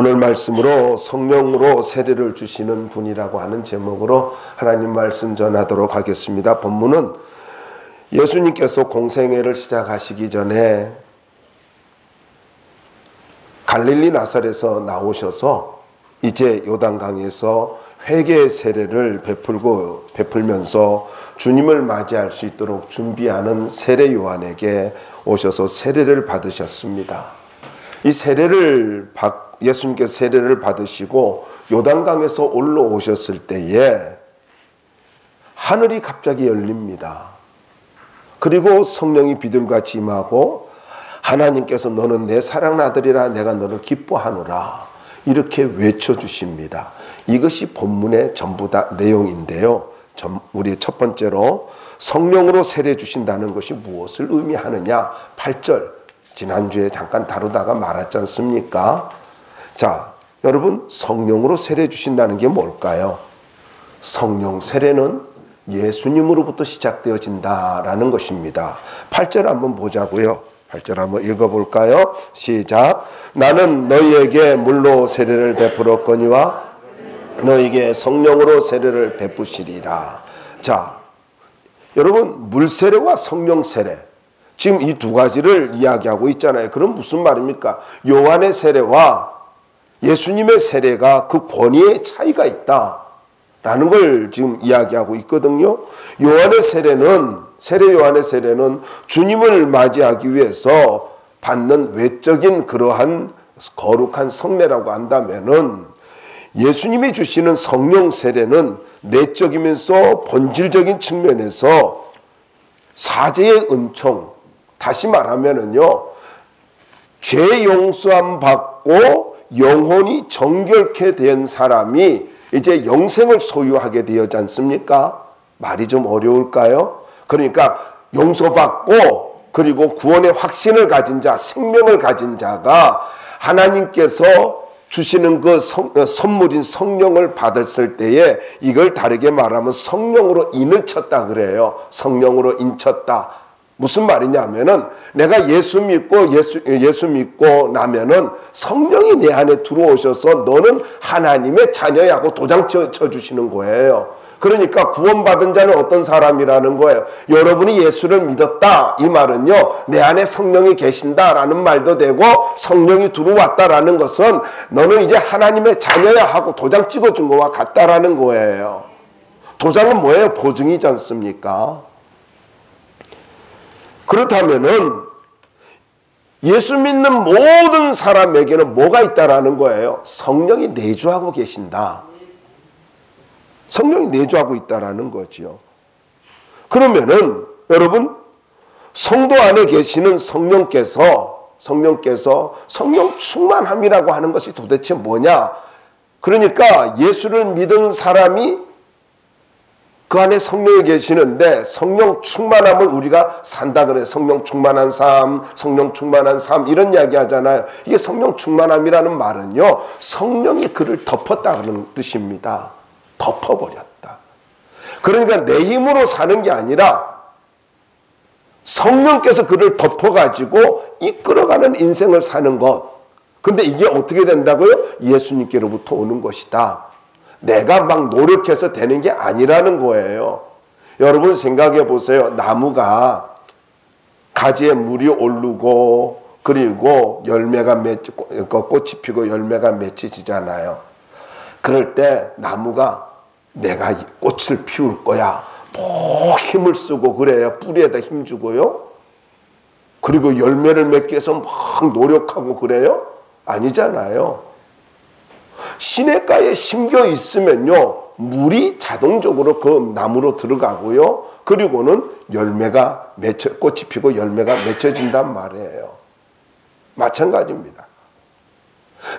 오늘 말씀으로 성령으로 세례를 주시는 분이라고 하는 제목으로 하나님 말씀 전하도록 하겠습니다. 본문은 예수님께서 공생애를 시작하시기 전에 갈릴리 나사렛에서 나오셔서 이제 요단강에서 회개의 세례를 베풀면서 주님을 맞이할 수 있도록 준비하는 세례 요한에게 오셔서 세례를 받으셨습니다. 이 세례를 예수님께서 세례를 받으시고 요단강에서 올라오셨을 때에 하늘이 갑자기 열립니다. 그리고 성령이 비둘기같이 임하고 하나님께서 너는 내 사랑하는 아들이라 내가 너를 기뻐하노라 이렇게 외쳐주십니다. 이것이 본문의 전부 다 내용인데요. 우리 첫 번째로 성령으로 세례 주신다는 것이 무엇을 의미하느냐 8절 지난주에 잠깐 다루다가 말았지 않습니까? 자, 여러분 성령으로 세례 주신다는 게 뭘까요? 성령 세례는 예수님으로부터 시작되어진다라는 것입니다. 8절 한번 보자고요. 8절 한번 읽어볼까요? 시작. 나는 너희에게 물로 세례를 베풀었거니와 너희에게 성령으로 세례를 베푸시리라. 자, 여러분 물 세례와 성령 세례 지금 이 두 가지를 이야기하고 있잖아요. 그럼 무슨 말입니까? 요한의 세례와 예수님의 세례가 그 권위의 차이가 있다라는 걸 지금 이야기하고 있거든요. 요한의 세례는 요한의 세례는 주님을 맞이하기 위해서 받는 외적인 그러한 거룩한 성례라고 한다면은 예수님이 주시는 성령 세례는 내적이면서 본질적인 측면에서 사죄의 은총, 다시 말하면은요, 죄 용서함 받고 영혼이 정결케 된 사람이 이제 영생을 소유하게 되었지 않습니까? 말이 좀 어려울까요? 그러니까 용서받고 그리고 구원의 확신을 가진 자, 생명을 가진 자가 하나님께서 주시는 그 선물인 성령을 받았을 때에 이걸 다르게 말하면 성령으로 인을 쳤다 그래요. 성령으로 인쳤다. 무슨 말이냐면은 내가 예수 믿고 나면은 성령이 내 안에 들어오셔서 너는 하나님의 자녀야고 도장 쳐주시는 거예요. 그러니까 구원받은 자는 어떤 사람이라는 거예요? 여러분이 예수를 믿었다 이 말은요 내 안에 성령이 계신다라는 말도 되고 성령이 들어왔다라는 것은 너는 이제 하나님의 자녀야 하고 도장 찍어준 거와 같다라는 거예요. 도장은 뭐예요? 보증이지 않습니까? 그렇다면은 예수 믿는 모든 사람에게는 뭐가 있다라는 거예요? 성령이 내주하고 계신다. 성령이 내주하고 있다라는 거죠. 그러면은 여러분 성도 안에 계시는 성령께서 성령 충만함이라고 하는 것이 도대체 뭐냐? 그러니까 예수를 믿은 사람이 그 안에 성령이 계시는데 성령 충만함을 우리가 산다 그래요. 성령 충만한 삶, 성령 충만한 삶 이런 이야기 하잖아요. 이게 성령 충만함이라는 말은요. 성령이 그를 덮었다는 뜻입니다. 덮어버렸다. 그러니까 내 힘으로 사는 게 아니라 성령께서 그를 덮어가지고 이끌어가는 인생을 사는 것. 근데 이게 어떻게 된다고요? 예수님께로부터 오는 것이다. 내가 막 노력해서 되는 게 아니라는 거예요. 여러분 생각해 보세요. 나무가 가지에 물이 오르고 그리고 꽃이 피고 열매가 맺혀지잖아요. 그럴 때 나무가 내가 꽃을 피울 거야. 뭐 힘을 쓰고 그래요. 뿌리에다 힘 주고요. 그리고 열매를 맺기 위해서 막 노력하고 그래요? 아니잖아요. 시냇가에 심겨 있으면요. 물이 자동적으로 그 나무로 들어가고요. 그리고는 꽃이 피고 열매가 맺혀진단 말이에요. 마찬가지입니다.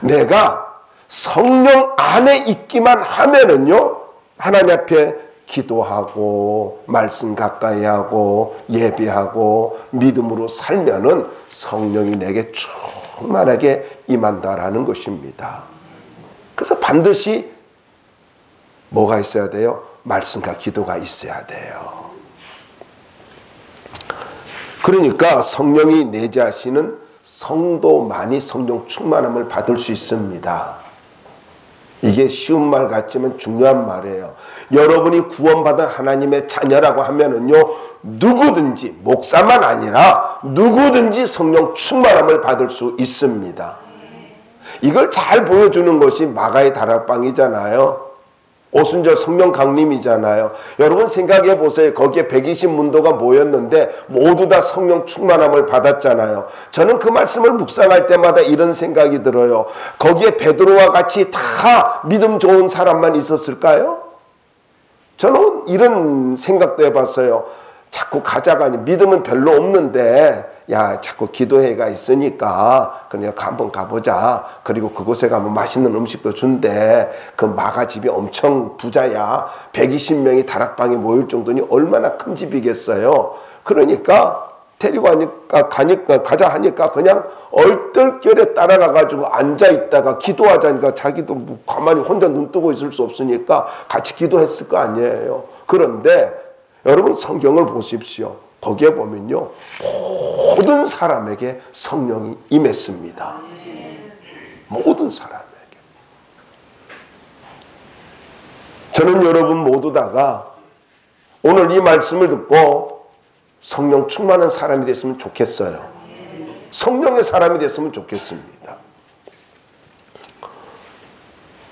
내가 성령 안에 있기만 하면은요, 하나님 앞에 기도하고, 말씀 가까이 하고, 예배하고, 믿음으로 살면은 성령이 내게 충만하게 임한다라는 것입니다. 그래서 반드시 뭐가 있어야 돼요? 말씀과 기도가 있어야 돼요. 그러니까 성령이 내재하시는 성도만이 성령 충만함을 받을 수 있습니다. 이게 쉬운 말 같지만 중요한 말이에요. 여러분이 구원받은 하나님의 자녀라고 하면은요, 누구든지, 목사만 아니라 누구든지 성령 충만함을 받을 수 있습니다. 이걸 잘 보여주는 것이 마가의 다락방이잖아요. 오순절 성령 강림이잖아요. 여러분 생각해 보세요. 거기에 120문도가 모였는데 모두 다 성령 충만함을 받았잖아요. 저는 그 말씀을 묵상할 때마다 이런 생각이 들어요. 거기에 베드로와 같이 다 믿음 좋은 사람만 있었을까요? 저는 이런 생각도 해봤어요. 자꾸 가자가 아니 믿음은 별로 없는데 야 자꾸 기도회가 있으니까 그냥 한번 가보자. 그리고 그곳에 가면 맛있는 음식도 준대. 그 마가 집이 엄청 부자야. 120명이 다락방에 모일 정도니 얼마나 큰 집이겠어요. 그러니까 데리고 가자 하니까 그냥 얼떨결에 따라가가지고 앉아있다가 기도하자니까 자기도 뭐 가만히 혼자 눈 뜨고 있을 수 없으니까 같이 기도했을 거 아니에요. 그런데 여러분 성경을 보십시오. 거기에 보면요, 모든 사람에게 성령이 임했습니다. 모든 사람에게. 저는 여러분 모두 다가 오늘 이 말씀을 듣고 성령 충만한 사람이 됐으면 좋겠어요. 성령의 사람이 됐으면 좋겠습니다.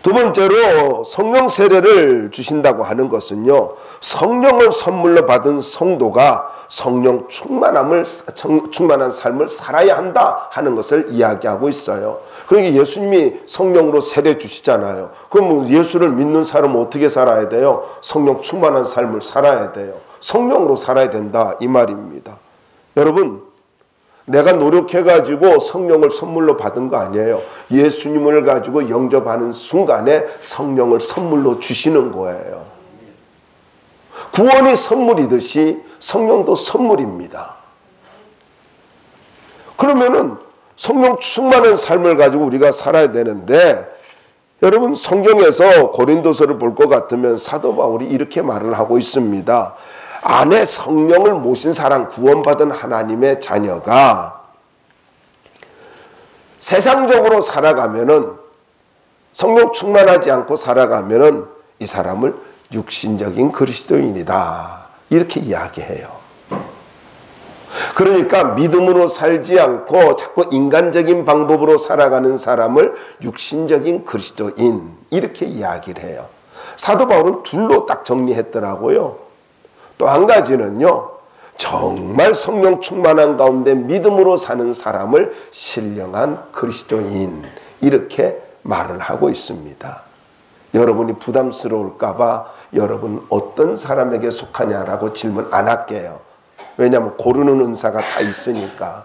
두 번째로 성령 세례를 주신다고 하는 것은요, 성령을 선물로 받은 성도가 성령 충만한 삶을 살아야 한다 하는 것을 이야기하고 있어요. 그러니까 예수님이 성령으로 세례 주시잖아요. 그럼 예수를 믿는 사람은 어떻게 살아야 돼요? 성령 충만한 삶을 살아야 돼요. 성령으로 살아야 된다 이 말입니다. 여러분, 내가 노력해가지고 성령을 선물로 받은 거 아니에요. 예수님을 가지고 영접하는 순간에 성령을 선물로 주시는 거예요. 구원이 선물이듯이 성령도 선물입니다. 그러면은 성령 충만한 삶을 가지고 우리가 살아야 되는데, 여러분 성경에서 고린도서를 볼 것 같으면 사도 바울이 이렇게 말을 하고 있습니다. 안에 성령을 모신 사람, 구원받은 하나님의 자녀가 세상적으로 살아가면은, 성령 충만하지 않고 살아가면은 이 사람을 육신적인 그리스도인이다 이렇게 이야기해요. 그러니까 믿음으로 살지 않고 자꾸 인간적인 방법으로 살아가는 사람을 육신적인 그리스도인 이렇게 이야기를 해요. 사도 바울은 둘로 딱 정리했더라고요. 또 한 가지는요, 정말 성령 충만한 가운데 믿음으로 사는 사람을 신령한 그리스도인 이렇게 말을 하고 있습니다. 여러분이 부담스러울까봐 여러분 어떤 사람에게 속하냐라고 질문 안 할게요. 왜냐하면 고르는 은사가 다 있으니까.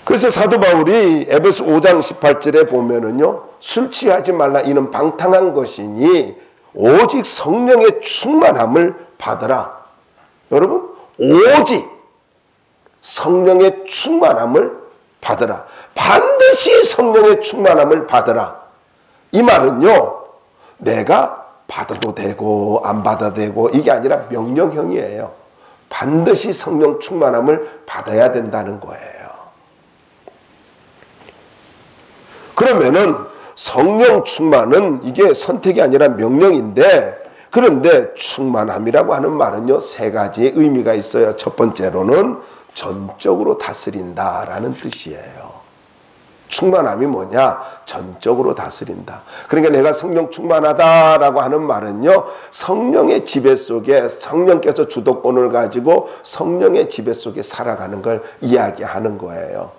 그래서 사도 바울이 에베소 5장 18절에 보면은요, 술 취하지 말라 이는 방탕한 것이니 오직 성령의 충만함을 받으라. 여러분, 오직 성령의 충만함을 받으라. 반드시 성령의 충만함을 받으라. 이 말은요, 내가 받아도 되고 안 받아도 되고 이게 아니라 명령형이에요. 반드시 성령 충만함을 받아야 된다는 거예요. 그러면은 성령 충만은 이게 선택이 아니라 명령인데, 그런데 충만함이라고 하는 말은요, 세 가지의 의미가 있어요. 첫 번째로는 전적으로 다스린다라는 뜻이에요. 충만함이 뭐냐? 전적으로 다스린다. 그러니까 내가 성령 충만하다라고 하는 말은요, 성령의 지배 속에 성령께서 주도권을 가지고 성령의 지배 속에 살아가는 걸 이야기하는 거예요.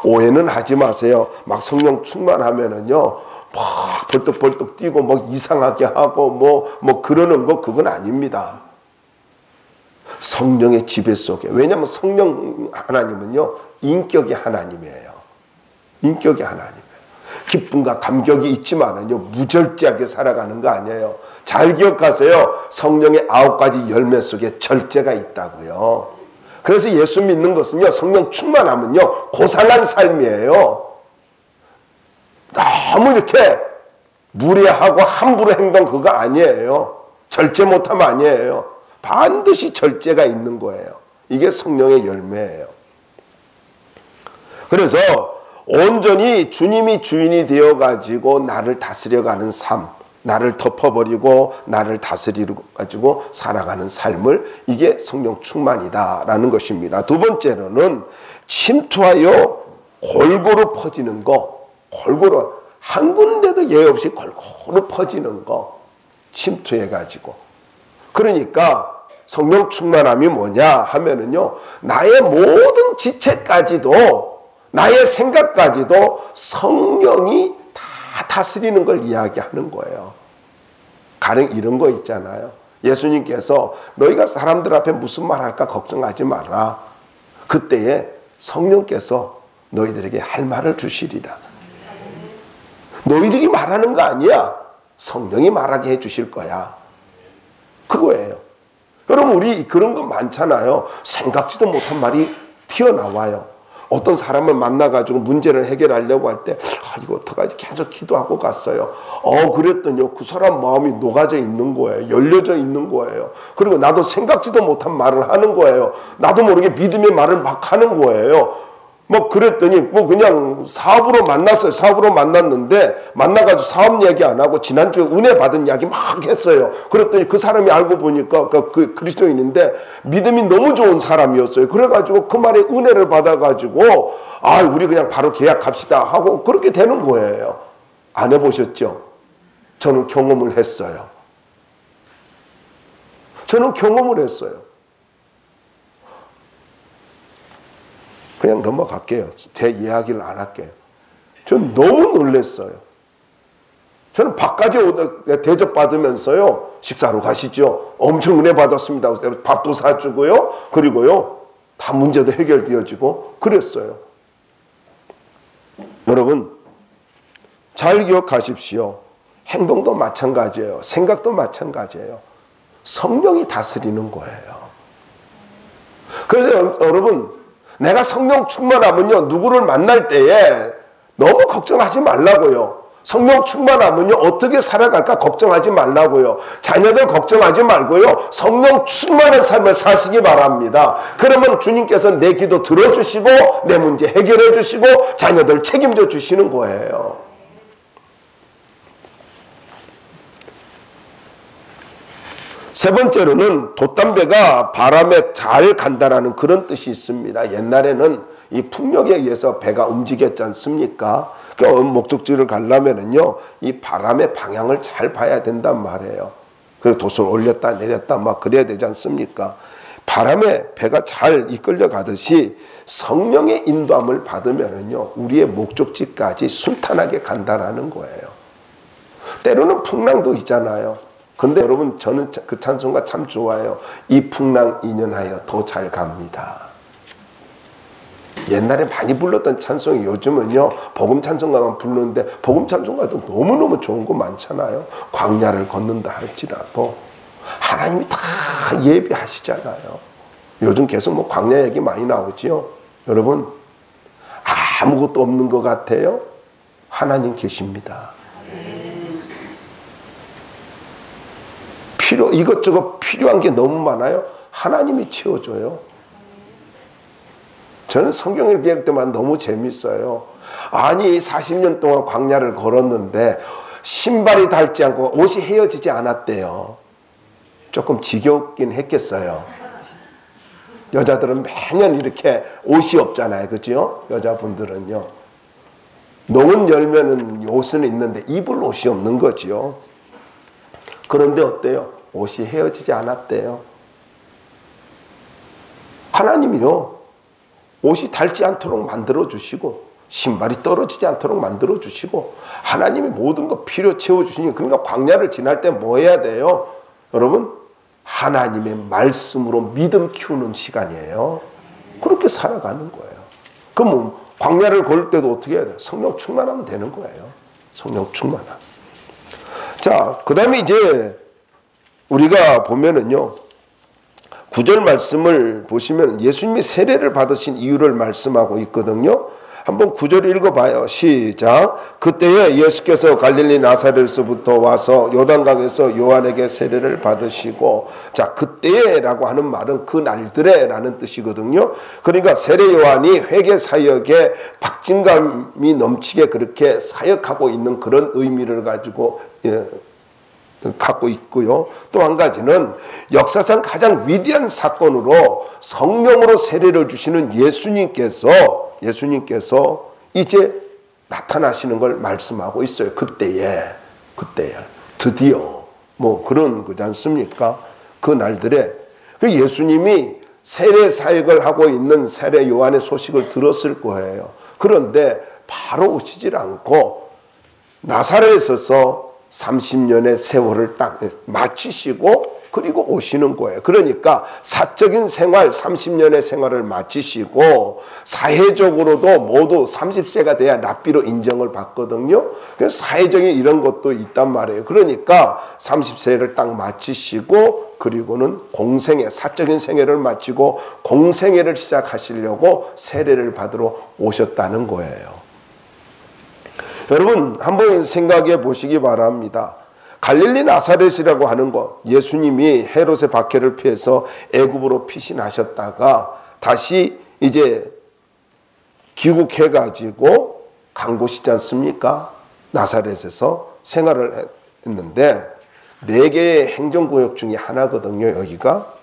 오해는 하지 마세요. 막 성령 충만하면은요, 막 벌떡벌떡 뛰고 막 이상하게 하고 뭐 그러는 거 그건 아닙니다. 성령의 지배 속에. 왜냐하면 성령 하나님은요, 인격의 하나님이에요. 인격의 하나님이에요. 기쁨과 감격이 있지만은요, 무절제하게 살아가는 거 아니에요. 잘 기억하세요. 성령의 9가지 열매 속에 절제가 있다고요. 그래서 예수 믿는 것은요, 성령 충만하면요, 고상한 삶이에요. 너무 이렇게 무례하고 함부로 행동 그거 아니에요. 절제 못하면 아니에요. 반드시 절제가 있는 거예요. 이게 성령의 열매예요. 그래서 온전히 주님이 주인이 되어가지고 나를 다스려가는 삶, 나를 덮어버리고 나를 다스리고 살아가는 삶을, 이게 성령 충만이다라는 것입니다. 두 번째로는 침투하여 골고루 퍼지는 거, 골고루 한 군데도 예외 없이 골고루 퍼지는 거, 침투해가지고. 그러니까 성령 충만함이 뭐냐 하면은요, 나의 모든 지체까지도, 나의 생각까지도 성령이 다 다스리는 걸 이야기하는 거예요. 가령 이런 거 있잖아요. 예수님께서 너희가 사람들 앞에 무슨 말 할까 걱정하지 마라. 그때에 성령께서 너희들에게 할 말을 주시리라. 너희들이 말하는 거 아니야. 성령이 말하게 해 주실 거야. 그거예요. 여러분, 우리 그런 거 많잖아요. 생각지도 못한 말이 튀어나와요. 어떤 사람을 만나가지고 문제를 해결하려고 할 때, 이거 어떡하지? 계속 기도하고 갔어요. 그랬더니요, 그 사람 마음이 녹아져 있는 거예요. 열려져 있는 거예요. 그리고 나도 생각지도 못한 말을 하는 거예요. 나도 모르게 믿음의 말을 막 하는 거예요. 그랬더니 그냥 사업으로 만났어요. 사업으로 만났는데 만나가지고 사업 얘기 안 하고 지난주에 은혜 받은 이야기 막 했어요. 그랬더니 그 사람이 알고 보니까 그 그리스도인인데 믿음이 너무 좋은 사람이었어요. 그래가지고 그 말에 은혜를 받아가지고 우리 그냥 바로 계약합시다 하고 그렇게 되는 거예요. 안 해보셨죠? 저는 경험을 했어요. 저는 경험을 했어요. 그냥 넘어갈게요. 대 이야기를 안 할게요. 저는 너무 놀랐어요. 저는 밥까지 대접받으면서요, 식사로 가시죠. 엄청 은혜 받았습니다. 밥도 사주고요. 그리고요, 다 문제도 해결되어지고 그랬어요. 여러분, 잘 기억하십시오. 행동도 마찬가지예요. 생각도 마찬가지예요. 성령이 다스리는 거예요. 그래서 여러분, 내가 성령 충만하면요, 누구를 만날 때에 너무 걱정하지 말라고요. 성령 충만하면요, 어떻게 살아갈까 걱정하지 말라고요. 자녀들 걱정하지 말고요, 성령 충만한 삶을 사시기 바랍니다. 그러면 주님께서 내 기도 들어주시고 내 문제 해결해 주시고 자녀들 책임져 주시는 거예요. 세 번째로는 돛담배가 바람에 잘 간다라는 그런 뜻이 있습니다. 옛날에는 이 풍력에 의해서 배가 움직였지 않습니까? 목적지를 가려면은요, 이 바람의 방향을 잘 봐야 된단 말이에요. 그리고 돛을 올렸다 내렸다 막 그래야 되지 않습니까? 바람에 배가 잘 이끌려 가듯이 성령의 인도함을 받으면은요, 우리의 목적지까지 순탄하게 간다라는 거예요. 때로는 풍랑도 있잖아요. 근데 여러분, 저는 그 찬송가 참 좋아해요. 이 풍랑 인연하여 더 잘 갑니다. 옛날에 많이 불렀던 찬송이 요즘은요, 복음 찬송가만 부르는데 복음 찬송가도 너무너무 좋은 거 많잖아요. 광야를 걷는다 할지라도 하나님이 다 예비하시잖아요. 요즘 계속 광야 얘기 많이 나오죠. 여러분, 아무것도 없는 것 같아요? 하나님 계십니다. 이것저것 필요한 게 너무 많아요. 하나님이 채워줘요. 저는 성경 읽을 때만 너무 재밌어요. 아니 40년 동안 광야를 걸었는데 신발이 닳지 않고 옷이 헤어지지 않았대요. 조금 지겹긴 했겠어요. 여자들은 매년 이렇게 옷이 없잖아요. 그죠? 여자분들은요. 농은 열면은 옷은 있는데 입을 옷이 없는 거죠. 그런데 어때요? 옷이 헤어지지 않았대요. 하나님이요, 옷이 닳지 않도록 만들어주시고 신발이 떨어지지 않도록 만들어주시고 하나님이 모든 거 필요 채워주시니, 그러니까 광야를 지날 때 뭐 해야 돼요? 여러분, 하나님의 말씀으로 믿음 키우는 시간이에요. 그렇게 살아가는 거예요. 그럼 광야를 걸을 때도 어떻게 해야 돼요? 성령 충만하면 되는 거예요. 성령 충만함. 자, 그 다음에 이제 우리가 보면은요, 9절 말씀을 보시면 예수님이 세례를 받으신 이유를 말씀하고 있거든요. 한번 9절 읽어봐요. 시작. 그때에 예수께서 갈릴리 나사렛에서부터 와서 요단강에서 요한에게 세례를 받으시고, 자, 그때에라고 하는 말은 그 날들에라는 뜻이거든요. 그러니까 세례 요한이 회개 사역에 박진감이 넘치게 그렇게 사역하고 있는 그런 의미를 가지고 갖고 있고요. 또 한 가지는 역사상 가장 위대한 사건으로 성령으로 세례를 주시는 예수님께서 이제 나타나시는 걸 말씀하고 있어요. 그때에 드디어 뭐 그런 거지 않습니까? 그 날들에 그 예수님이 세례 사역을 하고 있는 세례 요한의 소식을 들었을 거예요. 그런데 바로 오시질 않고 나사렛에서 30년의 세월을 딱 마치시고 그리고 오시는 거예요. 그러니까 사적인 생활 30년의 생활을 마치시고 사회적으로도 모두 30세가 돼야 랍비로 인정을 받거든요. 그래서 사회적인 이런 것도 있단 말이에요. 그러니까 30세를 딱 마치시고 그리고는 공생애, 사적인 생애를 마치고 공생애를 시작하시려고 세례를 받으러 오셨다는 거예요. 여러분 한번 생각해 보시기 바랍니다. 갈릴리 나사렛이라고 하는 것, 예수님이 헤롯의 박해를 피해서 애굽으로 피신하셨다가 다시 이제 귀국해 가지고 간 곳이지 않습니까? 나사렛에서 생활을 했는데 4개의 행정구역 중에 하나거든요, 여기가.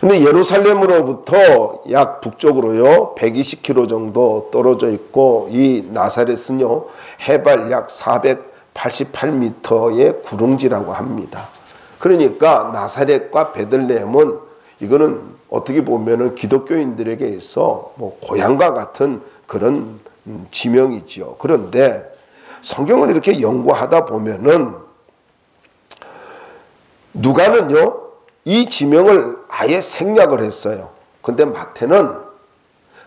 근데 예루살렘으로부터 약 북쪽으로요 120km 정도 떨어져 있고, 이 나사렛은요 해발 약 488m의 구릉지라고 합니다. 그러니까 나사렛과 베들레헴은 이거는 어떻게 보면은 기독교인들에게 있어 뭐 고향과 같은 그런 지명이지요. 그런데 성경을 이렇게 연구하다 보면은 누가는요 이 지명을 아예 생략을 했어요. 근데 마태는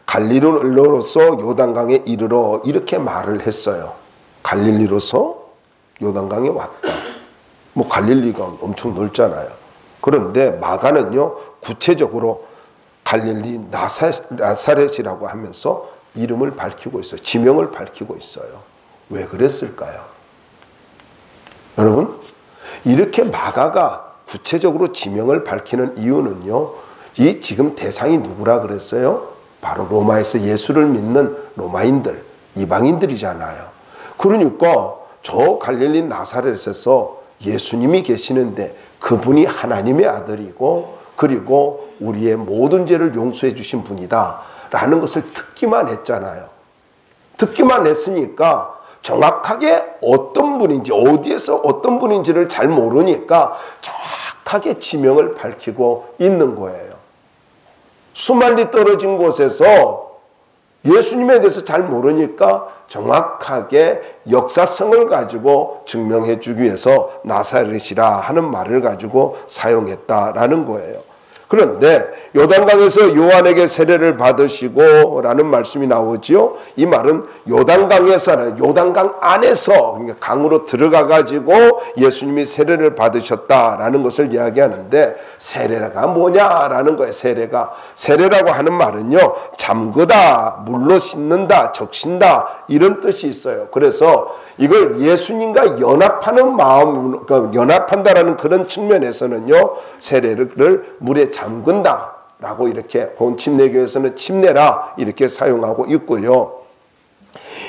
갈릴리로서 요단강에 이르러 이렇게 말을 했어요. 갈릴리로서 요단강에 왔다. 뭐 갈릴리가 엄청 넓잖아요. 그런데 마가는요 구체적으로 갈릴리 나사렛이라고 하면서 이름을 밝히고 있어요. 지명을 밝히고 있어요. 왜 그랬을까요? 여러분 이렇게 마가가 구체적으로 지명을 밝히는 이유는요, 이 지금 대상이 누구라 그랬어요? 바로 로마에서 예수를 믿는 로마인들, 이방인들이잖아요. 그러니까 저 갈릴리 나사렛에서 예수님이 계시는데 그분이 하나님의 아들이고 그리고 우리의 모든 죄를 용서해 주신 분이다 라는 것을 듣기만 했잖아요. 듣기만 했으니까 정확하게 어떤 분인지 어디에서 어떤 분인지를 잘 모르니까 정확하게 지명을 밝히고 있는 거예요. 수만리 떨어진 곳에서 예수님에 대해서 잘 모르니까 정확하게 역사성을 가지고 증명해 주기 위해서 나사렛이라 하는 말을 가지고 사용했다라는 거예요. 그런데 요단강에서 요한에게 세례를 받으시고 라는 말씀이 나오지요. 이 말은 요단강에서는 요단강 안에서 그러니까 강으로 들어가 가지고 예수님이 세례를 받으셨다라는 것을 이야기하는데 세례가 뭐냐라는 거예요. 세례라고 하는 말은요 잠그다, 물로 씻는다, 적신다 이런 뜻이 있어요. 그래서 이걸 예수님과 연합하는 마음, 그러니까 연합한다라는 그런 측면에서는요 세례를 물에 잠근다라고 이렇게 본침례교에서는 침례라 이렇게 사용하고 있고요.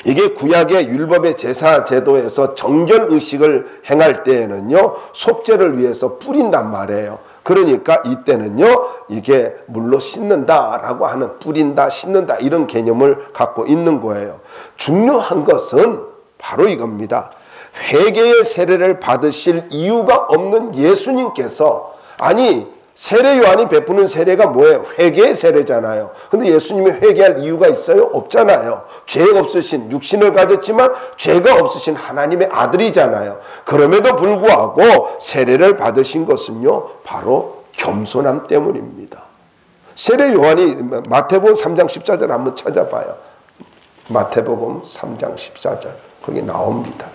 이게 구약의 율법의 제사 제도에서 정결 의식을 행할 때에는요 속죄를 위해서 뿌린단 말이에요. 그러니까 이때는요 이게 물로 씻는다라고 하는 뿌린다, 씻는다 이런 개념을 갖고 있는 거예요. 중요한 것은 바로 이겁니다. 회개의 세례를 받으실 이유가 없는 예수님께서 아니 세례 요한이 베푸는 세례가 뭐예요? 회개의 세례잖아요. 근데 예수님이 회개할 이유가 있어요? 없잖아요. 죄 없으신 육신을 가졌지만 죄가 없으신 하나님의 아들이잖아요. 그럼에도 불구하고 세례를 받으신 것은요 바로 겸손함 때문입니다. 세례 요한이 마태복음 3장 14절 한번 찾아봐요. 마태복음 3장 14절 거기 나옵니다.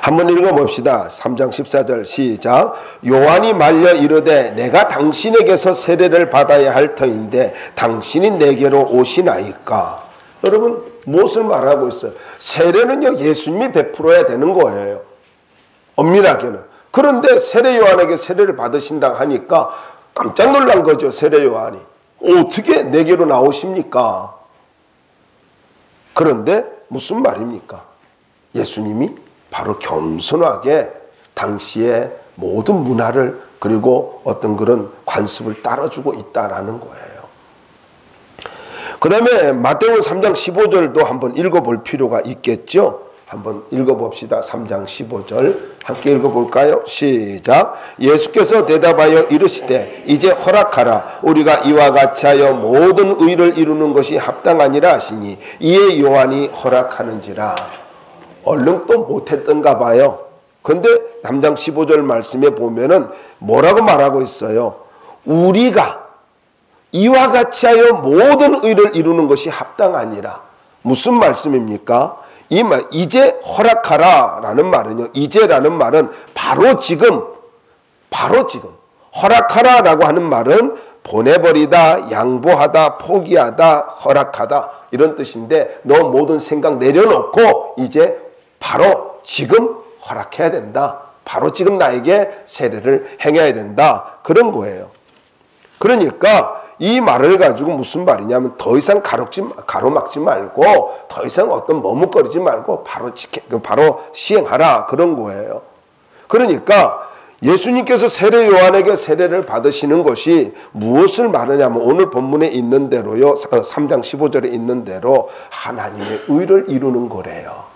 한번 읽어봅시다. 3장 14절 시작. 요한이 말려 이르되 내가 당신에게서 세례를 받아야 할 터인데 당신이 내게로 오시나이까. 여러분 무엇을 말하고 있어요? 세례는요 예수님이 베풀어야 되는 거예요. 엄밀하게는. 그런데 세례 요한에게 세례를 받으신다 하니까 깜짝 놀란 거죠. 세례 요한이. 어떻게 내게로 나오십니까? 그런데 무슨 말입니까? 예수님이 바로 겸손하게 당시의 모든 문화를 그리고 어떤 그런 관습을 따라주고 있다라는 거예요. 그 다음에 마태복음 3장 15절도 한번 읽어볼 필요가 있겠죠. 한번 읽어봅시다. 3장 15절 함께 읽어볼까요? 시작. 예수께서 대답하여 이르시되 이제 허락하라. 우리가 이와 같이 하여 모든 의를 이루는 것이 합당하니라 하시니 이에 요한이 허락하는지라. 얼른 또 못했던가 봐요. 근데 3장 15절 말씀에 보면은 뭐라고 말하고 있어요? 우리가 이와 같이 하여 모든 의를 이루는 것이 합당하니라. 무슨 말씀입니까? 이제 허락하라 라는 말은요, 이제라는 말은 바로 지금 허락하라 라고 하는 말은 보내버리다, 양보하다, 포기하다, 허락하다 이런 뜻인데 너 모든 생각 내려놓고 이제 바로 지금 허락해야 된다. 바로 지금 나에게 세례를 행해야 된다. 그런 거예요. 그러니까 이 말을 가지고 무슨 말이냐면 더 이상 가로막지 말고 더 이상 어떤 머뭇거리지 말고 바로 시행하라 그런 거예요. 그러니까 예수님께서 세례 요한에게 세례를 받으시는 것이 무엇을 말하냐면 오늘 본문에 있는 대로요. 3장 15절에 있는 대로 하나님의 의를 이루는 거래요.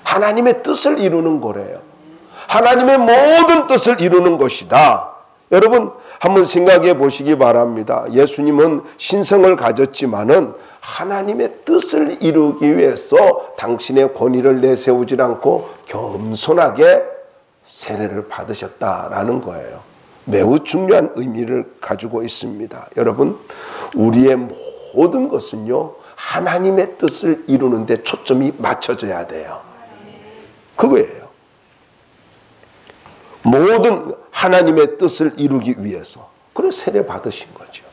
하나님의 뜻을 이루는 거래요. 하나님의 모든 뜻을 이루는 것이다. 여러분 한번 생각해 보시기 바랍니다. 예수님은 신성을 가졌지만은 하나님의 뜻을 이루기 위해서 당신의 권위를 내세우지 않고 겸손하게 세례를 받으셨다라는 거예요. 매우 중요한 의미를 가지고 있습니다. 여러분 우리의 모든 것은요 하나님의 뜻을 이루는 데 초점이 맞춰져야 돼요. 그거예요. 모든 하나님의 뜻을 이루기 위해서 그래서 세례 받으신 거죠.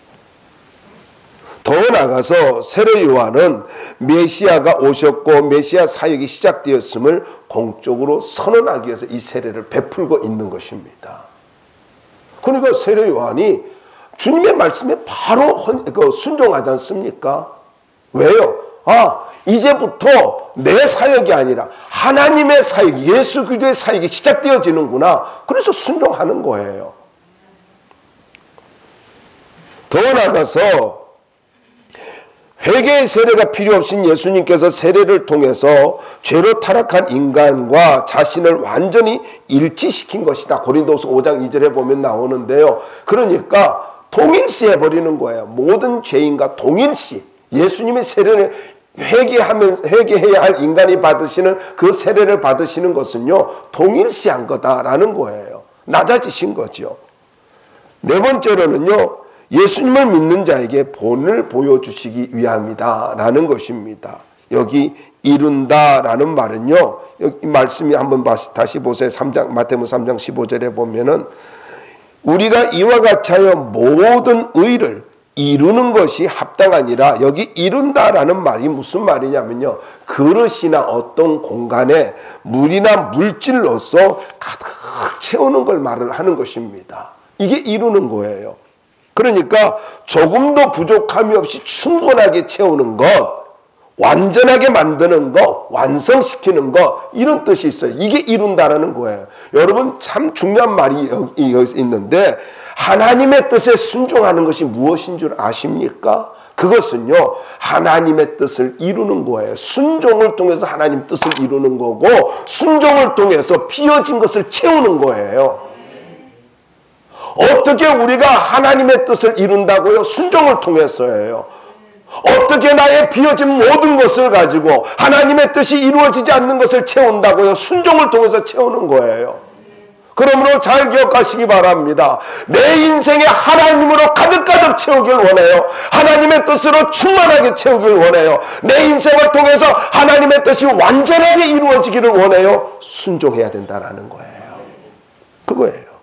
더 나아가서 세례 요한은 메시아가 오셨고 메시아 사역이 시작되었음을 공적으로 선언하기 위해서 이 세례를 베풀고 있는 것입니다. 그러니까 세례 요한이 주님의 말씀에 바로 순종하지 않습니까? 왜요? 이제부터 내 사역이 아니라 하나님의 사역, 예수 그리스도의 사역이 시작되어지는구나. 그래서 순종하는 거예요. 더 나아가서 회개의 세례가 필요 없인 예수님께서 세례를 통해서 죄로 타락한 인간과 자신을 완전히 일치시킨 것이다. 고린도서 5장 2절에 보면 나오는데요. 그러니까 동일시해 버리는 거예요. 모든 죄인과 동일시. 예수님의 세례를 회개해야 할 인간이 받으시는 그 세례를 받으시는 것은요 동일시한 거다라는 거예요. 낮아지신 거죠. 네 번째로는요 예수님을 믿는 자에게 본을 보여주시기 위함이다라는 것입니다. 여기 이룬다라는 말은요 여기 말씀이 한번 다시 보세요. 마태복음 3장 15절에 보면은 우리가 이와 같이 하여 모든 의를 이루는 것이 합당하니라. 여기 이룬다라는 말이 무슨 말이냐면요 그릇이나 어떤 공간에 물이나 물질로서 가득 채우는 걸 말을 하는 것입니다. 이게 이루는 거예요. 그러니까 조금도 부족함이 없이 충분하게 채우는 것, 완전하게 만드는 것, 완성시키는 것 이런 뜻이 있어요. 이게 이룬다라는 거예요. 여러분 참 중요한 말이 여기 있는데 하나님의 뜻에 순종하는 것이 무엇인 줄 아십니까? 그것은요 하나님의 뜻을 이루는 거예요. 순종을 통해서 하나님 뜻을 이루는 거고 순종을 통해서 비어진 것을 채우는 거예요. 어떻게 우리가 하나님의 뜻을 이룬다고요? 순종을 통해서예요. 어떻게 나의 비어진 모든 것을 가지고 하나님의 뜻이 이루어지지 않는 것을 채운다고요? 순종을 통해서 채우는 거예요. 그러므로 잘 기억하시기 바랍니다. 내 인생에 하나님으로 가득가득 채우길 원해요. 하나님의 뜻으로 충만하게 채우길 원해요. 내 인생을 통해서 하나님의 뜻이 완전하게 이루어지기를 원해요. 순종해야 된다는 거예요. 그거예요.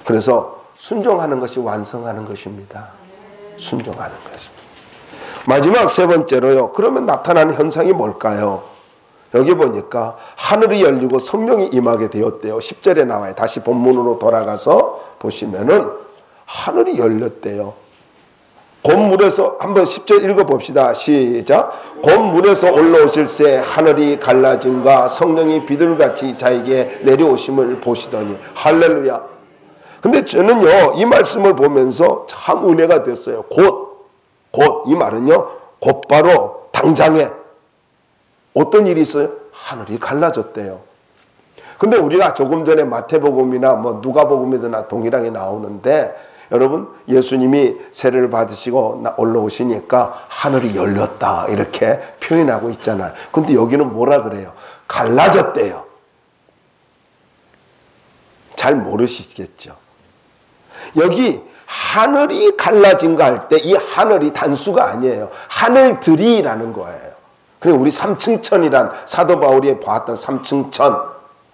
그래서 순종하는 것이 완성하는 것입니다. 순종하는 것입니다. 마지막 세 번째로요. 그러면 나타나는 현상이 뭘까요? 여기 보니까 하늘이 열리고 성령이 임하게 되었대요. 10절에 나와요. 다시 본문으로 돌아가서 보시면은 하늘이 열렸대요. 곤물에서 한번 10절 읽어봅시다. 시작. 곤물에서 올라오실새 하늘이 갈라짐과 성령이 비둘같이 자에게 내려오심을 보시더니 할렐루야. 근데 저는요 이 말씀을 보면서 참 은혜가 됐어요. 곧 이 말은요 곧바로 당장에 어떤 일이 있어요? 하늘이 갈라졌대요. 근데 우리가 조금 전에 마태복음이나 누가복음이나 동일하게 나오는데 여러분 예수님이 세례를 받으시고 올라오시니까 하늘이 열렸다 이렇게 표현하고 있잖아요. 근데 여기는 뭐라 그래요? 갈라졌대요. 잘 모르시겠죠? 여기 하늘이 갈라진가 할 때 이 하늘이 단수가 아니에요. 하늘들이라는 거예요. 그리고 우리 삼층천이란 사도 바울이 보았던 삼층천,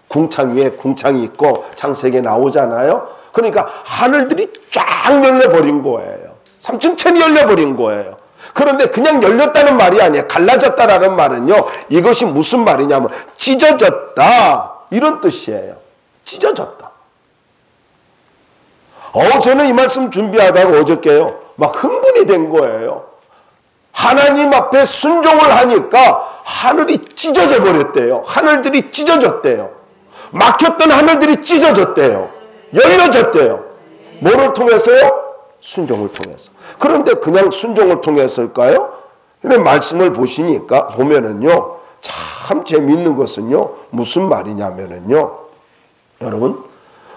궁창 위에 궁창이 있고 창세기에 나오잖아요. 그러니까 하늘들이 쫙 열려버린 거예요. 삼층천이 열려버린 거예요. 그런데 그냥 열렸다는 말이 아니에요. 갈라졌다라는 말은요. 이것이 무슨 말이냐면 찢어졌다 이런 뜻이에요. 찢어졌다. 저는 이 말씀 준비하다가 어저께요. 막 흥분이 된 거예요. 하나님 앞에 순종을 하니까 하늘이 찢어져 버렸대요. 하늘들이 찢어졌대요. 막혔던 하늘들이 찢어졌대요. 열려졌대요. 뭐를 통해서요? 순종을 통해서. 그런데 그냥 순종을 통해서일까요? 근데 말씀을 보면은요, 참 재미있는 것은요, 무슨 말이냐면은요, 여러분,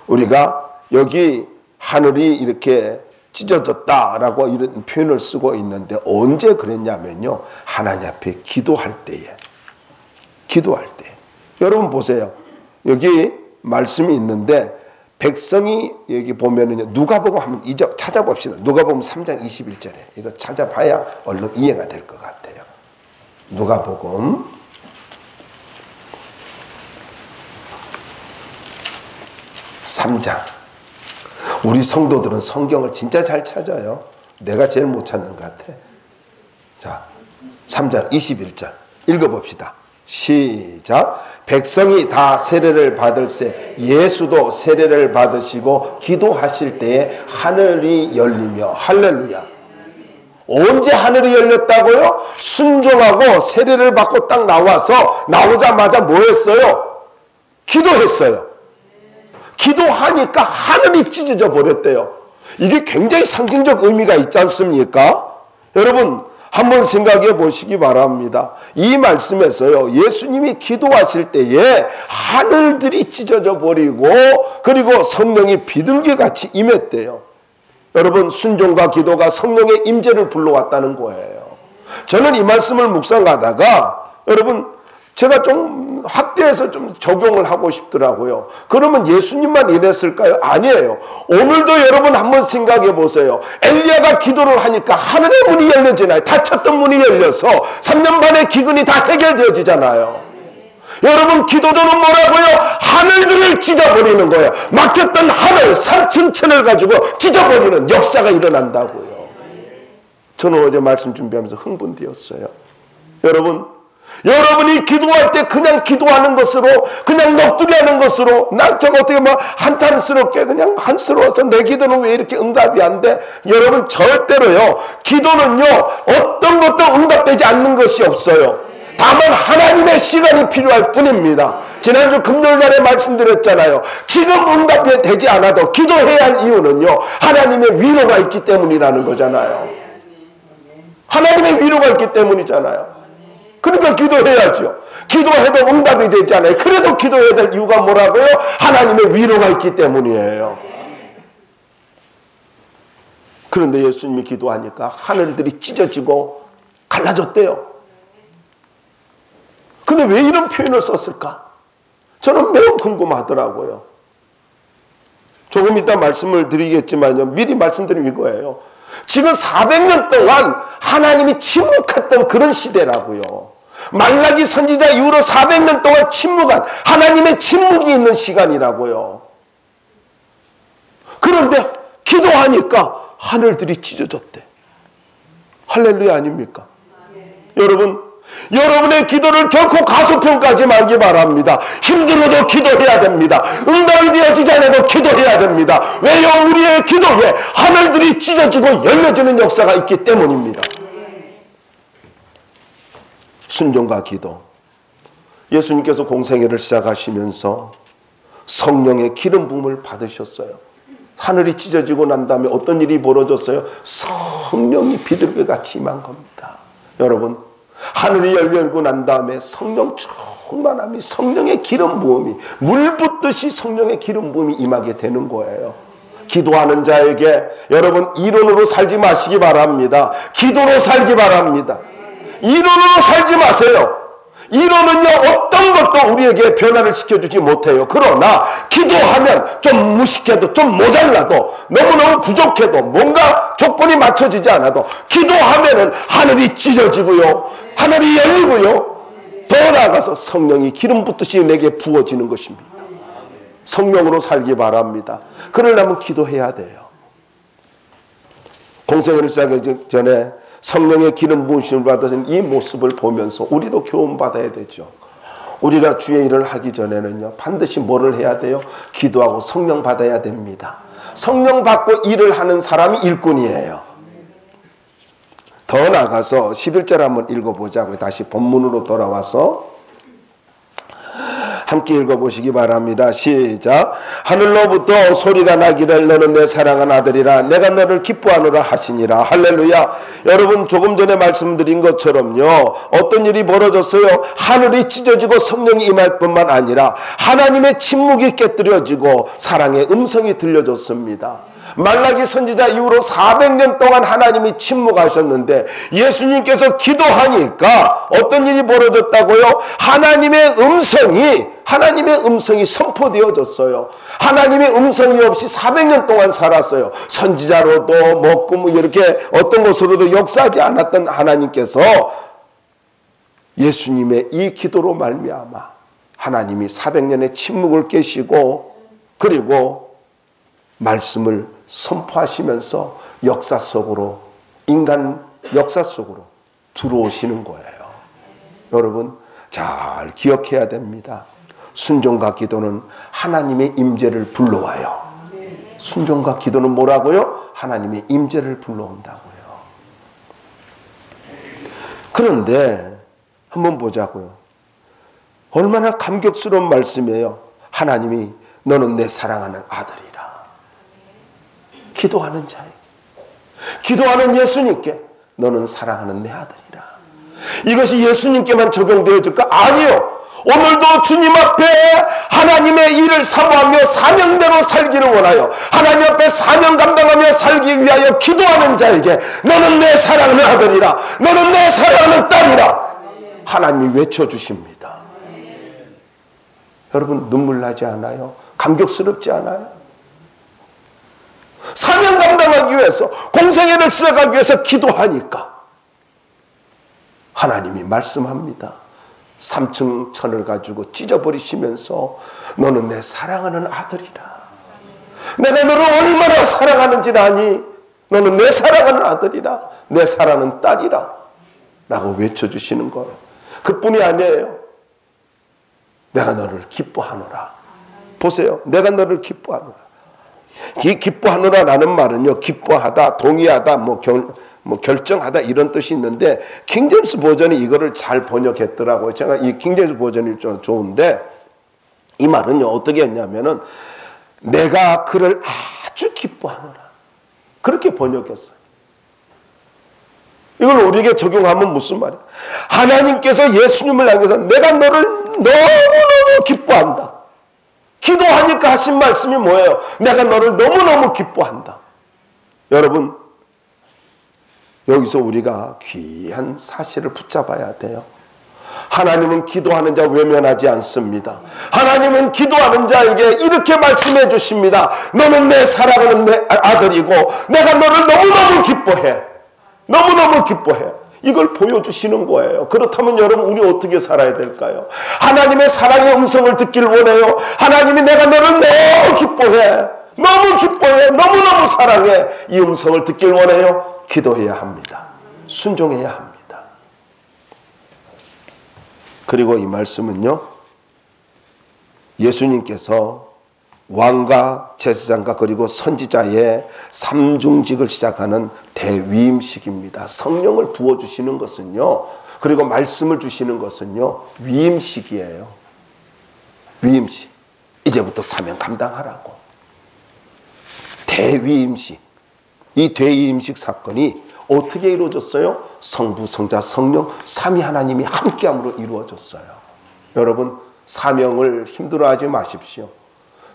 우리가 여기 하늘이 이렇게 찢어졌다라고 이런 표현을 쓰고 있는데 언제 그랬냐면요. 하나님 앞에 기도할 때에. 여러분 보세요. 여기 말씀이 있는데 백성이 여기 보면은요. 누가복음 한번 찾아봅시다. 누가복음 3장 21절에. 이거 찾아봐야 얼른 이해가 될 것 같아요. 누가복음 3장. 우리 성도들은 성경을 진짜 잘 찾아요. 내가 제일 못 찾는 것 같아. 자, 3장 21절 읽어봅시다. 시작. 백성이 다 세례를 받을새 예수도 세례를 받으시고 기도하실 때에 하늘이 열리며 할렐루야. 언제 하늘이 열렸다고요? 순종하고 세례를 받고 딱 나오자마자 뭐 했어요? 기도했어요. 기도하니까 하늘이 찢어져 버렸대요. 이게 굉장히 상징적 의미가 있지 않습니까? 여러분 한번 생각해 보시기 바랍니다. 이 말씀에서요. 예수님이 기도하실 때에 하늘들이 찢어져 버리고 그리고 성령이 비둘기같이 임했대요. 여러분 순종과 기도가 성령의 임재를 불러왔다는 거예요. 저는 이 말씀을 묵상하다가 여러분 제가 좀 확대해서 좀 적용을 하고 싶더라고요. 그러면 예수님만 이랬을까요? 아니에요. 오늘도 여러분 한번 생각해 보세요. 엘리야가 기도를 하니까 하늘의 문이 열려지나요? 닫혔던 문이 열려서 3년 반의 기근이 다 해결되어지잖아요. 여러분 기도도는 뭐라고요? 하늘들을 찢어버리는 거예요. 막혔던 하늘, 삼층천을 가지고 찢어버리는 역사가 일어난다고요. 저는 어제 말씀 준비하면서 흥분되었어요. 여러분이 기도할 때 그냥 기도하는 것으로 그냥 넋두리 하는 것으로 저가 어떻게 한탄스럽게 그냥 한스러워서 내 기도는 왜 이렇게 응답이 안 돼? 여러분 절대로요. 기도는요. 어떤 것도 응답되지 않는 것이 없어요. 다만 하나님의 시간이 필요할 뿐입니다. 지난주 금요일날에 말씀드렸잖아요. 지금 응답이 되지 않아도 기도해야 할 이유는요. 하나님의 위로가 있기 때문이라는 거잖아요. 하나님의 위로가 있기 때문이잖아요. 그러니까 기도해야죠. 기도해도 응답이 되지 않아요. 그래도 기도해야 될 이유가 뭐라고요? 하나님의 위로가 있기 때문이에요. 그런데 예수님이 기도하니까 하늘들이 찢어지고 갈라졌대요. 근데 왜 이런 표현을 썼을까? 저는 매우 궁금하더라고요. 조금 이따 말씀을 드리겠지만요. 미리 말씀드리면 이거예요. 지금 400년 동안 하나님이 침묵했던 그런 시대라고요. 말라기 선지자 이후로 400년 동안 침묵한 하나님의 침묵이 있는 시간이라고요. 그런데 기도하니까 하늘들이 찢어졌대. 할렐루야 아닙니까? 여러분의 기도를 결코 가소평가하지 말기 바랍니다. 힘들어도 기도해야 됩니다. 응답이 되어지지 않아도 기도해야 됩니다. 왜요? 우리의 기도에 하늘들이 찢어지고 열려지는 역사가 있기 때문입니다. 순종과 기도. 예수님께서 공생애를 시작하시면서 성령의 기름 부음을 받으셨어요. 하늘이 찢어지고 난 다음에 어떤 일이 벌어졌어요? 성령이 비둘기같이 임한 겁니다. 여러분, 하늘이 열리고 난 다음에 성령 충만함이, 성령의 기름 부음이, 물 붓듯이 성령의 기름 부음이 임하게 되는 거예요. 기도하는 자에게 여러분 이론으로 살지 마시기 바랍니다. 기도로 살기 바랍니다. 이론으로 살지 마세요. 이론은요 어떤 것도 우리에게 변화를 시켜주지 못해요. 그러나 기도하면 좀 무식해도 좀 모자라도 너무너무 부족해도 뭔가 조건이 맞춰지지 않아도 기도하면은 하늘이 찢어지고요, 하늘이 열리고요, 더 나아가서 성령이 기름 붓듯이 내게 부어지는 것입니다. 성령으로 살기 바랍니다. 그러려면 기도해야 돼요. 공생애를 시작하기 전에 성령의 기름 부으심을 받으신 이 모습을 보면서 우리도 교훈받아야 되죠. 우리가 주의 일을 하기 전에는요 반드시 뭐를 해야 돼요? 기도하고 성령 받아야 됩니다. 성령 받고 일을 하는 사람이 일꾼이에요. 더 나아가서 11절 한번 읽어보자고요. 다시 본문으로 돌아와서 함께 읽어보시기 바랍니다. 시작. 하늘로부터 소리가 나기를 너는 내 사랑한 아들이라 내가 너를 기뻐하노라 하시니라. 할렐루야. 여러분 조금 전에 말씀드린 것처럼요 어떤 일이 벌어졌어요? 하늘이 찢어지고 성령이 임할 뿐만 아니라 하나님의 침묵이 깨뜨려지고 사랑의 음성이 들려졌습니다. 말라기 선지자 이후로 400년 동안 하나님이 침묵하셨는데 예수님께서 기도하니까 어떤 일이 벌어졌다고요? 하나님의 음성이 선포되어졌어요. 하나님의 음성이 없이 400년 동안 살았어요. 선지자로도 먹고 뭐 이렇게 어떤 것으로도 역사하지 않았던 하나님께서 예수님의 이 기도로 말미암아 하나님이 400년의 침묵을 깨시고 그리고 말씀을 선포하시면서 역사 속으로, 인간 역사 속으로 들어오시는 거예요. 여러분 잘 기억해야 됩니다. 순종과 기도는 하나님의 임재를 불러와요. 순종과 기도는 뭐라고요? 하나님의 임재를 불러온다고요. 그런데 한번 보자고요. 얼마나 감격스러운 말씀이에요. 하나님이 너는 내 사랑하는 아들이라. 기도하는 자에게, 기도하는 예수님께 너는 사랑하는 내 아들이라. 이것이 예수님께만 적용되어질까? 아니요. 오늘도 주님 앞에 하나님의 일을 사모하며 사명대로 살기를 원하여 하나님 앞에 사명 감당하며 살기 위하여 기도하는 자에게 너는 내 사랑하는 아들이라, 너는 내 사랑하는 딸이라 하나님이 외쳐주십니다. 여러분 눈물 나지 않아요? 감격스럽지 않아요? 사명 감당하기 위해서, 공생애를 시작하기 위해서 기도하니까 하나님이 말씀합니다. 3층 천을 가지고 찢어버리시면서 너는 내 사랑하는 아들이라. 내가 너를 얼마나 사랑하는지 아니? 너는 내 사랑하는 아들이라, 내 사랑하는 딸이라 라고 외쳐주시는 거예요. 그뿐이 아니에요. 내가 너를 기뻐하노라. 보세요. 내가 너를 기뻐하노라. 이 기뻐하노라 라는 말은요, 기뻐하다, 동의하다, 결정하다 이런 뜻이 있는데 킹제임스 버전이 이거를 잘 번역했더라고요. 제가 이 킹제임스 버전이 좀 좋은데 이 말은요 어떻게 했냐면은 내가 그를 아주 기뻐하노라 그렇게 번역했어요. 이걸 우리에게 적용하면 무슨 말이에요? 하나님께서 예수님을 향해서 내가 너를 너무너무 기뻐한다. 기도하니까 하신 말씀이 뭐예요? 내가 너를 너무너무 기뻐한다. 여러분 여기서 우리가 귀한 사실을 붙잡아야 돼요. 하나님은 기도하는 자 외면하지 않습니다. 하나님은 기도하는 자에게 이렇게 말씀해 주십니다. 너는 내 사랑하는 내 아들이고 내가 너를 너무너무 기뻐해. 너무너무 기뻐해. 이걸 보여주시는 거예요. 그렇다면 여러분, 우리 어떻게 살아야 될까요? 하나님의 사랑의 음성을 듣길 원해요. 하나님이 내가 너를 너무 기뻐해. 너무 기뻐해. 너무너무 사랑해. 이 음성을 듣길 원해요. 기도해야 합니다. 순종해야 합니다. 그리고 이 말씀은요, 예수님께서 왕과 제사장과 그리고 선지자의 삼중직을 시작하는 대위임식입니다. 성령을 부어주시는 것은요, 그리고 말씀을 주시는 것은요, 위임식이에요. 위임식. 이제부터 사명 감당하라고. 대위임식. 이 대위임식 사건이 어떻게 이루어졌어요? 성부, 성자, 성령, 삼위 하나님이 함께함으로 이루어졌어요. 여러분, 사명을 힘들어하지 마십시오.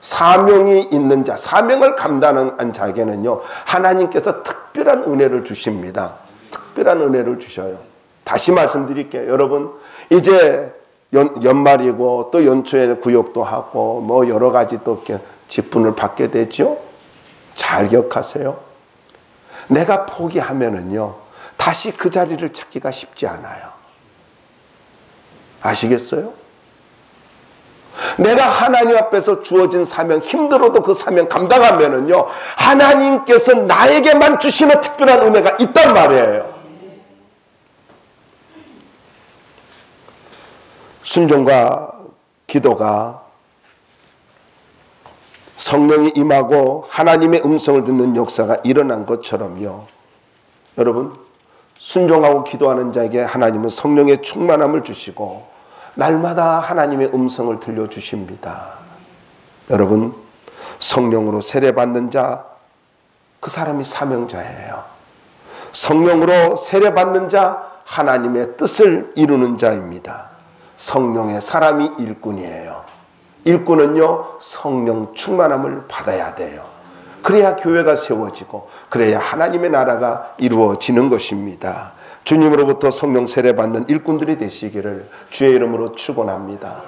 사명이 있는 자, 사명을 감당한 자에게는요, 하나님께서 특별한 은혜를 주십니다. 특별한 은혜를 주셔요. 다시 말씀드릴게요. 여러분, 이제 연말이고 또 연초에 구역도 하고 뭐 여러 가지 또 이렇게 직분을 받게 되죠. 잘 기억하세요. 내가 포기하면은요, 다시 그 자리를 찾기가 쉽지 않아요. 아시겠어요? 내가 하나님 앞에서 주어진 사명, 힘들어도 그 사명 감당하면은요, 하나님께서 나에게만 주시는 특별한 은혜가 있단 말이에요. 순종과 기도가 성령이 임하고 하나님의 음성을 듣는 역사가 일어난 것처럼요, 여러분, 순종하고 기도하는 자에게 하나님은 성령의 충만함을 주시고 날마다 하나님의 음성을 들려주십니다. 여러분, 성령으로 세례받는 자, 그 사람이 사명자예요. 성령으로 세례받는 자, 하나님의 뜻을 이루는 자입니다. 성령의 사람이 일꾼이에요. 일꾼은요, 성령 충만함을 받아야 돼요. 그래야 교회가 세워지고 그래야 하나님의 나라가 이루어지는 것입니다. 주님으로부터 성령 세례받는 일꾼들이 되시기를 주의 이름으로 축원합니다.